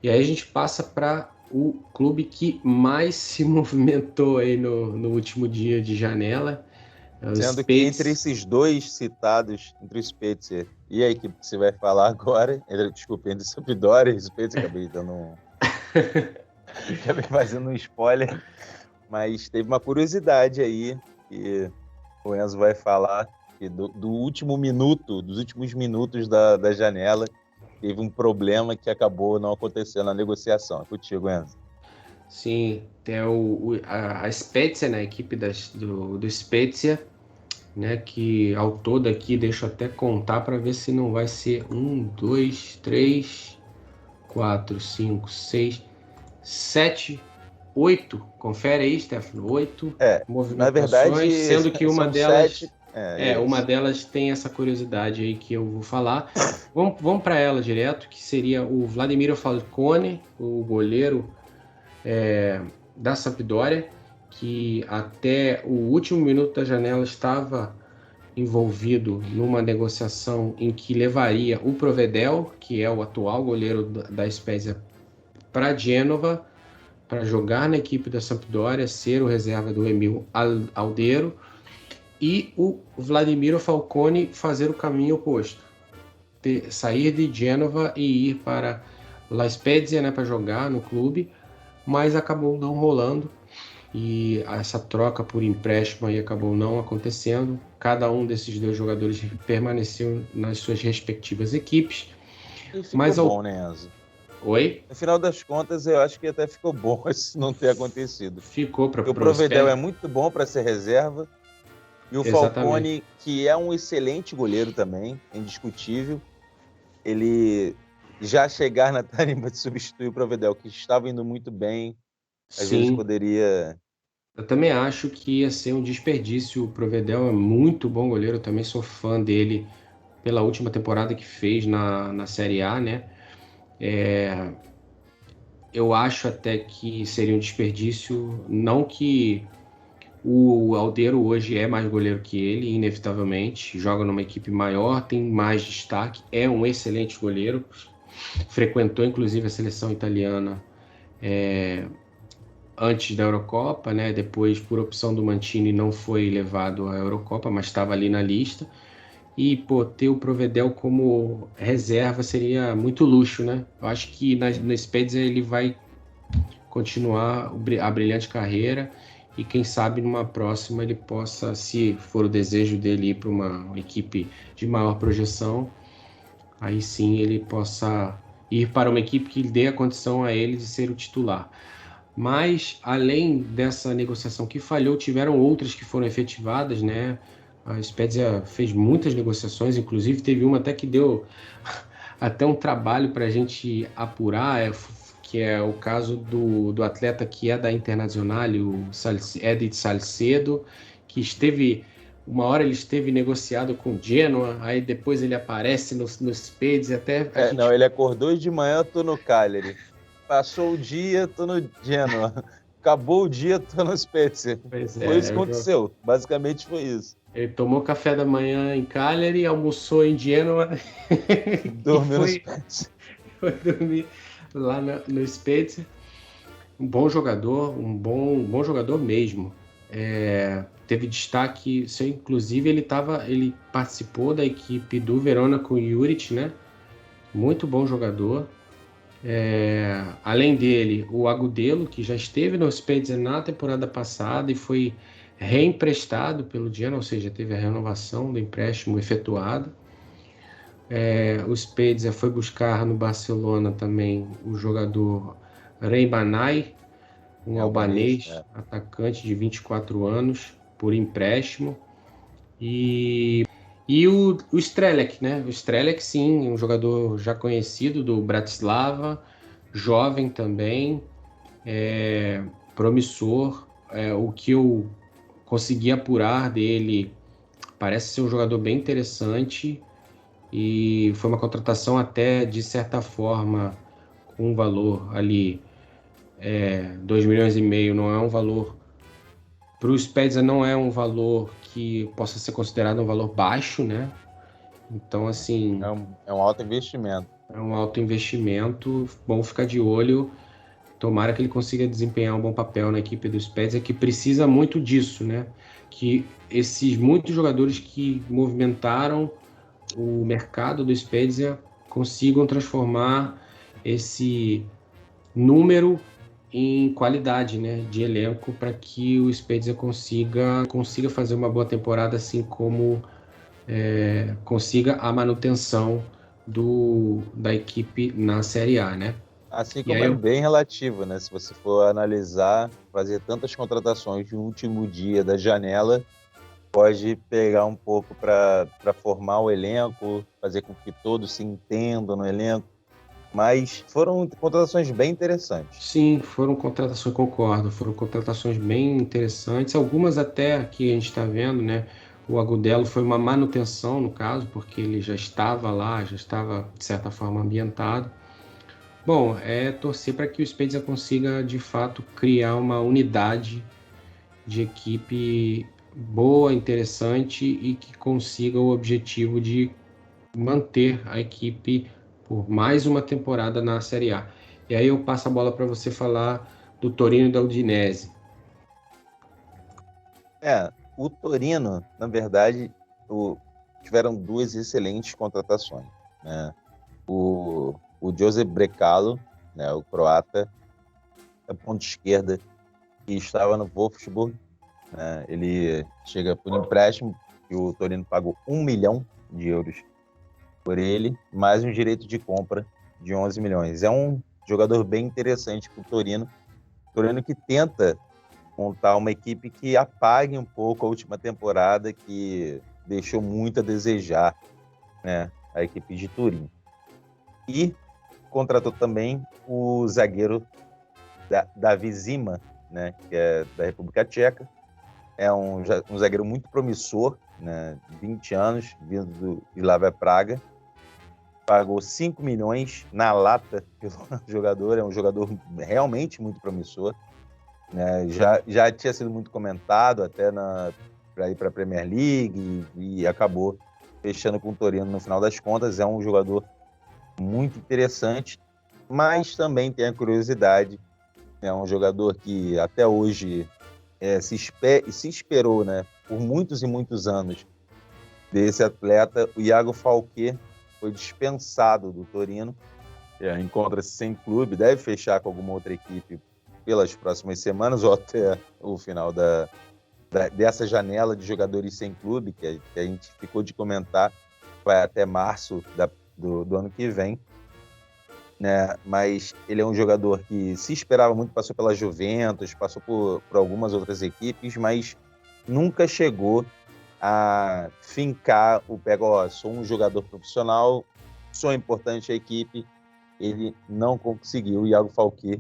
E aí a gente passa para o clube que mais se movimentou aí no último dia de janela. É o Sendo que entre Spezia. esses dois citados, entre o Spezia e a equipe que você vai falar agora, desculpa, entre Sampdoria e o Spezia, acabei fazendo um spoiler, mas teve uma curiosidade aí que o Enzo vai falar, que do último minuto, dos últimos minutos da janela, teve um problema que acabou não acontecendo na negociação. É contigo, Enzo. Sim, tem a Spezia, né, a equipe do Spezia, né, que ao todo aqui, deixa eu até contar para ver se não vai ser 1, 2, 3, 4, 5, 6, 7, 8. Confere aí, Stefano, 8 Na verdade, movimentações, sendo que uma são 7. delas uma Isso. delas tem essa curiosidade aí que eu vou falar. Vamos para ela direto, que seria o Vladimiro Falcone, o goleiro da Sampdoria, que até o último minuto da janela estava envolvido numa negociação em que levaria o Provedel, que é o atual goleiro da Spezia, para Gênova, para jogar na equipe da Sampdoria, ser o reserva do Emil Aldeiro, e o Vladimiro Falcone fazer o caminho oposto, sair de Gênova e ir para La Spezia, né, para jogar no clube, mas acabou não rolando e essa troca por empréstimo aí acabou não acontecendo. Cada um desses dois jogadores permaneceu nas suas respectivas equipes. E ficou Mas bom, né, Enzo? Oi? No final das contas, eu acho que até ficou bom isso não ter acontecido. Ficou para Porque o o Provedel é Spezia. muito bom para ser reserva. E o Exatamente. Falcone, que é um excelente goleiro também, indiscutível, ele já chegar na tarimba de substituir o Provedel, que estava indo muito bem, às vezes Sim, poderia. eu também acho que ia ser um desperdício. O Provedel é muito bom goleiro, eu também sou fã dele pela última temporada que fez na Série A, né? Eu acho até que seria um desperdício, não que o Aldeiro hoje é mais goleiro que ele, inevitavelmente, joga numa equipe maior, tem mais destaque, é um excelente goleiro, frequentou inclusive a seleção italiana antes da Eurocopa, né? Depois, por opção do Mancini, não foi levado à Eurocopa, mas estava ali na lista. E, pô, ter o Provedel como reserva seria muito luxo, né? Eu acho que na Spezia ele vai continuar a brilhante carreira e quem sabe numa próxima ele possa, se for o desejo dele, ir para uma equipe de maior projeção, aí sim ele possa ir para uma equipe que dê a condição a ele de ser o titular. Mas, além dessa negociação que falhou, tiveram outras que foram efetivadas, né? A Spezia fez muitas negociações, inclusive teve uma até que deu até um trabalho para a gente apurar, que é o caso do atleta que é da Internacional, o Edith Salcedo, que uma hora ele esteve negociado com o Genoa, aí depois ele aparece no Spezia, até a Não, gente... ele acordou de manhã, tô no Cagliari. Passou o dia, tô no Genoa. Acabou o dia, tô no Spezia. Pois Foi isso é, que aconteceu. Basicamente foi isso. ele tomou café da manhã em Cagliari, almoçou em Genoa e Dormiu no Spezia. foi dormir lá no Spezia. Um bom jogador mesmo. Teve destaque, inclusive ele participou da equipe do Verona com o Juric, né? Muito bom jogador. Além dele, o Agudelo, que já esteve no Spezia na temporada passada e foi reemprestado pelo Genoa, ou seja, teve a renovação do empréstimo efetuada. O Spezia foi buscar no Barcelona também o jogador Rei Banai, um É albanês, albanês, atacante de 24 anos, por empréstimo. E o Strelec, né? O Strelec, sim, um jogador já conhecido do Bratislava, jovem também, promissor. O que eu consegui apurar dele parece ser um jogador bem interessante e foi uma contratação até, de certa forma, com um valor ali, 2 milhões e meio, não é um valor... Para o Spezia não é um valor que possa ser considerado um valor baixo, né? Então, assim, é um alto investimento. É um alto investimento, bom ficar de olho. Tomara que ele consiga desempenhar um bom papel na equipe do Spezia, que precisa muito disso, né? Que esses muitos jogadores que movimentaram o mercado do Spezia consigam transformar esse número em qualidade, né, de elenco, para que o Spezia consiga fazer uma boa temporada, assim como consiga a manutenção da equipe na Série A, né? Assim E como aí é eu bem relativo, né? Se você for analisar, fazer tantas contratações no último dia da janela, pode pegar um pouco para formar o elenco, fazer com que todos se entendam no elenco. Mas foram contratações bem interessantes. Sim, foram contratações, concordo, foram contratações bem interessantes, algumas até que a gente está vendo, né? O Agudelo foi uma manutenção, no caso, porque ele já estava lá, já estava, de certa forma, ambientado. Bom, é torcer para que o Spezia consiga, de fato, criar uma unidade de equipe boa, interessante e que consiga o objetivo de manter a equipe por mais uma temporada na Série A. E aí eu passo a bola para você falar do Torino e da Udinese. O Torino, na verdade, tiveram duas excelentes contratações, né? O Josep Brekalo, né, o croata, é ponta esquerda, que estava no Wolfsburg, né? Ele chega por empréstimo, que o Torino pagou 1 milhão de euros por ele, mais um direito de compra de 11 milhões. É um jogador bem interessante para o Torino. Torino que tenta montar uma equipe que apague um pouco a última temporada, que deixou muito a desejar, né, a equipe de Turim. E contratou também o zagueiro Davi Zima, né, que é da República Tcheca. É um zagueiro muito promissor, né, 20 anos, vindo do Slavia Praga. Pagou 5 milhões na lata pelo jogador, é um jogador realmente muito promissor, né? Já tinha sido muito comentado até para ir para a Premier League e acabou fechando com o Torino no final das contas. É um jogador muito interessante, mas também tem a curiosidade, é um jogador que até hoje se esperou, né, por muitos e muitos anos desse atleta. O Iago Falqué foi dispensado do Torino, encontra-se sem clube, deve fechar com alguma outra equipe pelas próximas semanas ou até o final dessa janela de jogadores sem clube, que a gente ficou de comentar, vai até março do ano que vem, né? Mas ele é um jogador que se esperava muito, passou pela Juventus, passou por algumas outras equipes, mas nunca chegou a fincar o pé, sou um jogador profissional, sou importante à equipe. Ele não conseguiu. O Iago Falqué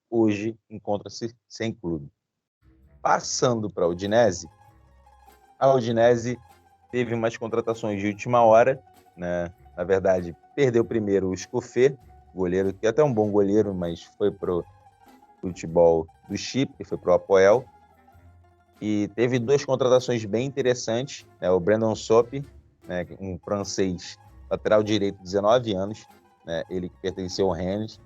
hoje encontra-se sem clube. Passando para a Udinese teve umas contratações de última hora, né? Na verdade, perdeu primeiro o Escofé, goleiro que é até um bom goleiro, mas foi pro futebol do Chipre, foi pro Apoel. E teve duas contratações bem interessantes, né? O Brandon Sope, né, um francês, lateral direito, 19 anos, né? Ele que pertenceu ao Rennes,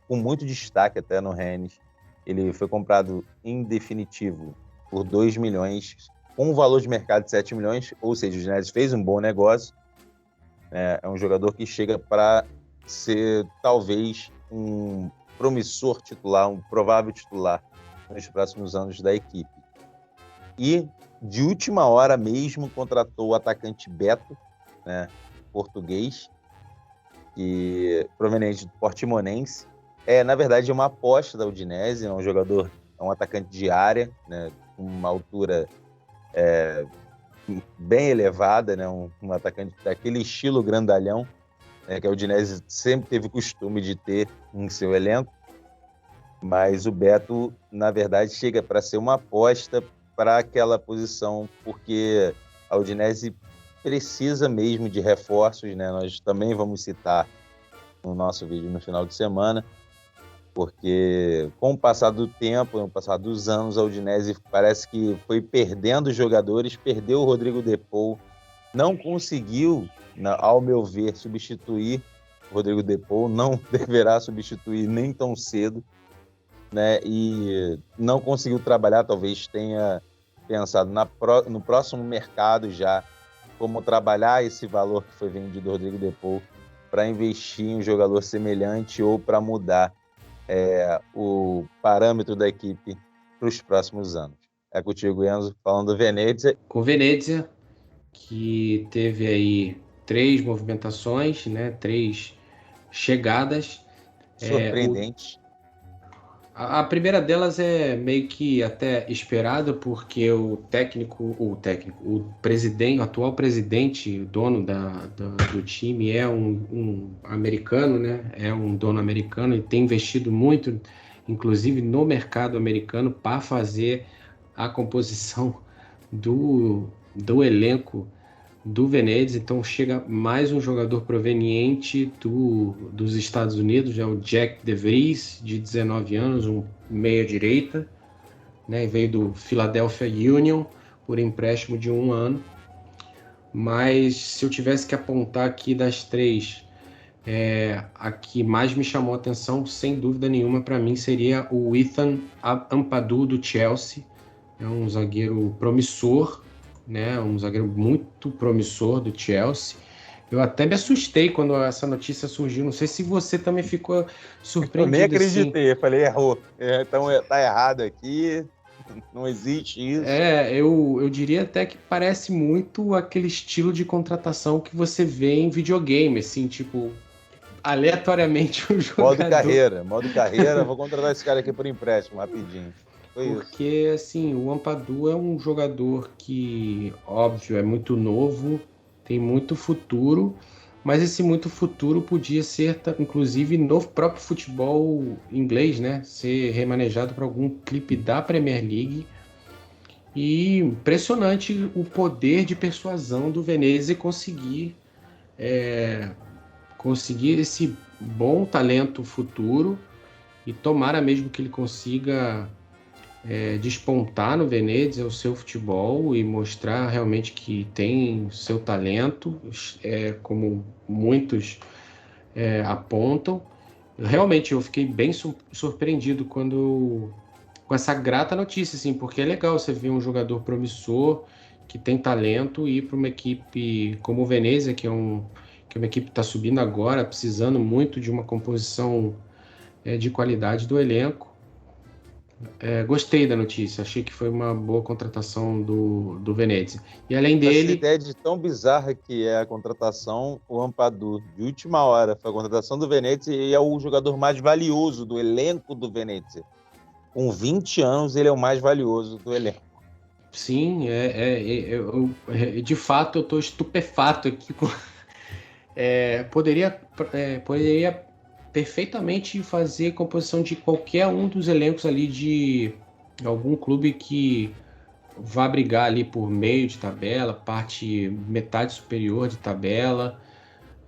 com muito destaque até no Rennes. Ele foi comprado em definitivo por 2 milhões, com um valor de mercado de 7 milhões, ou seja, o Ginésio fez um bom negócio. É um jogador que chega para ser talvez um promissor titular, um provável titular nos próximos anos da equipe. E de última hora mesmo contratou o atacante Beto, né, português, que proveniente do Portimonense. Na verdade, é uma aposta da Udinese, é um jogador, é um atacante de área, né, com uma altura bem elevada, né, um atacante daquele estilo grandalhão, né, que a Udinese sempre teve o costume de ter em seu elenco. Mas o Beto, na verdade, chega para ser uma aposta para aquela posição, porque a Udinese precisa mesmo de reforços, né? Nós também vamos citar no nosso vídeo no final de semana, porque com o passar do tempo, com o passar dos anos, a Udinese parece que foi perdendo jogadores, perdeu o Rodrigo De Paul, não conseguiu, ao meu ver, substituir o Rodrigo De Paul, não deverá substituir nem tão cedo, né? E não conseguiu trabalhar, talvez tenha pensado no próximo mercado já, como trabalhar esse valor que foi vendido do Rodrigo De Paul para investir em um jogador semelhante ou para mudar o parâmetro da equipe para os próximos anos. É contigo, Enzo, falando do Venezia. O Venezia, que teve aí 3 movimentações, né? 3 chegadas. Surpreendente. A primeira delas é meio que até esperada, porque o presidente, o atual presidente, dono do time, é um americano, né? É um dono americano e tem investido muito, inclusive no mercado americano, para fazer a composição do elenco do Venezia. Então chega mais um jogador proveniente dos Estados Unidos, é o Jack De Vries, de 19 anos, um meia-direita, né? Veio do Philadelphia Union por empréstimo de 1 ano. Mas se eu tivesse que apontar aqui das 3, a que mais me chamou a atenção, sem dúvida nenhuma, para mim seria o Ethan Ampadu, do Chelsea. É um zagueiro promissor, né? Um zagueiro muito promissor do Chelsea. Eu até me assustei quando essa notícia surgiu. Não sei se você também ficou surpreendido. Eu nem acreditei, assim. Falei, errou. Então tá errado aqui, não existe isso. Eu diria até que parece muito aquele estilo de contratação que você vê em videogame, assim, tipo, aleatoriamente um jogador. Modo carreira, vou contratar esse cara aqui por empréstimo, rapidinho. Porque, assim, o Ampadu é um jogador que, óbvio, é muito novo, tem muito futuro, mas esse muito futuro podia ser, inclusive, no próprio futebol inglês, né? Ser remanejado para algum clipe da Premier League. E impressionante o poder de persuasão do Venezia conseguir esse bom talento futuro, e tomara mesmo que ele consiga despontar no Venezia o seu futebol e mostrar realmente que tem seu talento, como muitos apontam. Realmente eu fiquei bem surpreendido com essa grata notícia, assim, porque é legal você ver um jogador promissor que tem talento e ir para uma equipe como o Venezia, que é uma equipe que está subindo agora, precisando muito de uma composição de qualidade do elenco. Gostei da notícia, achei que foi uma boa contratação do Venezia. E além dele... Essa ideia de tão bizarra que é a contratação, o Ampadu, de última hora, foi a contratação do Venezia e é o jogador mais valioso do elenco do Venezia. Com 20 anos, ele é o mais valioso do elenco. Sim, de fato eu estou estupefato aqui. Poderia perfeitamente fazer composição de qualquer um dos elencos ali de algum clube que vá brigar ali por meio de tabela, metade superior de tabela.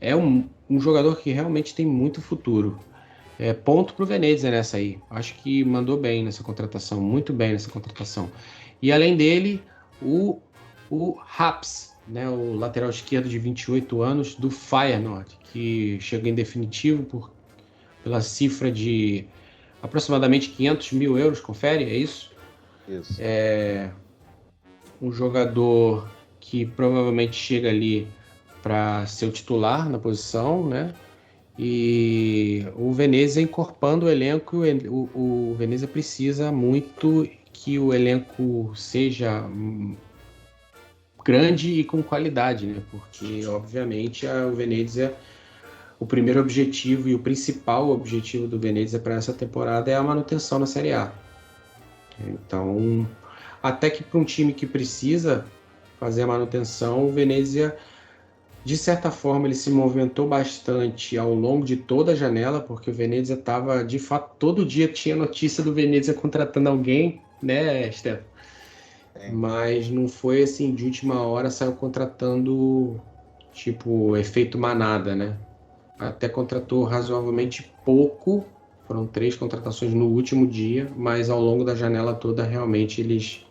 É um jogador que realmente tem muito futuro. Ponto pro Venezia nessa aí. Acho que mandou bem nessa contratação, muito bem nessa contratação. E além dele, o Haps, né, o lateral esquerdo de 28 anos do Feyenoord, que chega em definitivo pela cifra de aproximadamente 500 mil euros, confere, é isso? Isso. Um jogador que provavelmente chega ali para ser o titular na posição, né? E o Venezia encorpando o elenco, o Venezia precisa muito que o elenco seja grande e com qualidade, né? Porque, obviamente, o Venezia, o primeiro objetivo e o principal objetivo do Venezia para essa temporada é a manutenção na Série A. Então, até que para um time que precisa fazer a manutenção, o Venezia, de certa forma, ele se movimentou bastante ao longo de toda a janela, porque o Venezia estava, de fato, todo dia tinha notícia do Venezia contratando alguém, né, Stefan? Mas não foi assim, de última hora saiu contratando, tipo, efeito manada, né? Até contratou razoavelmente pouco, foram 3 contratações no último dia, mas ao longo da janela toda, realmente, eles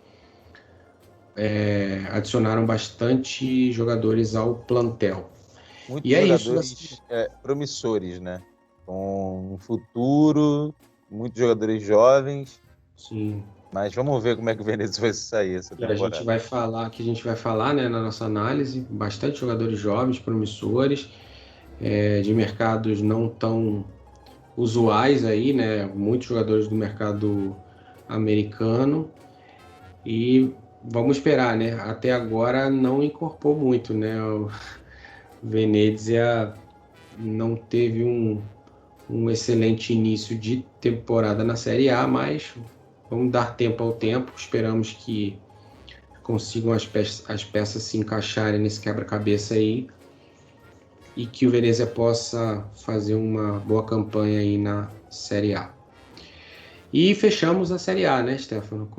adicionaram bastante jogadores ao plantel. Muitos E é isso. jogadores promissores, né? Com um futuro, muitos jogadores jovens. Sim. Mas vamos ver como é que o Venezia vai sair essa A gente temporada. vai falar, né, na nossa análise, bastante jogadores jovens, promissores, de mercados não tão usuais aí, né? Muitos jogadores do mercado americano. E vamos esperar, né? Até agora não incorporou muito, né? O Venezia não teve um excelente início de temporada na Série A, mas vamos dar tempo ao tempo. Esperamos que consigam as peças se encaixarem nesse quebra-cabeça aí e que o Venezia possa fazer uma boa campanha aí na Série A. E fechamos a Série A, né, Stefano?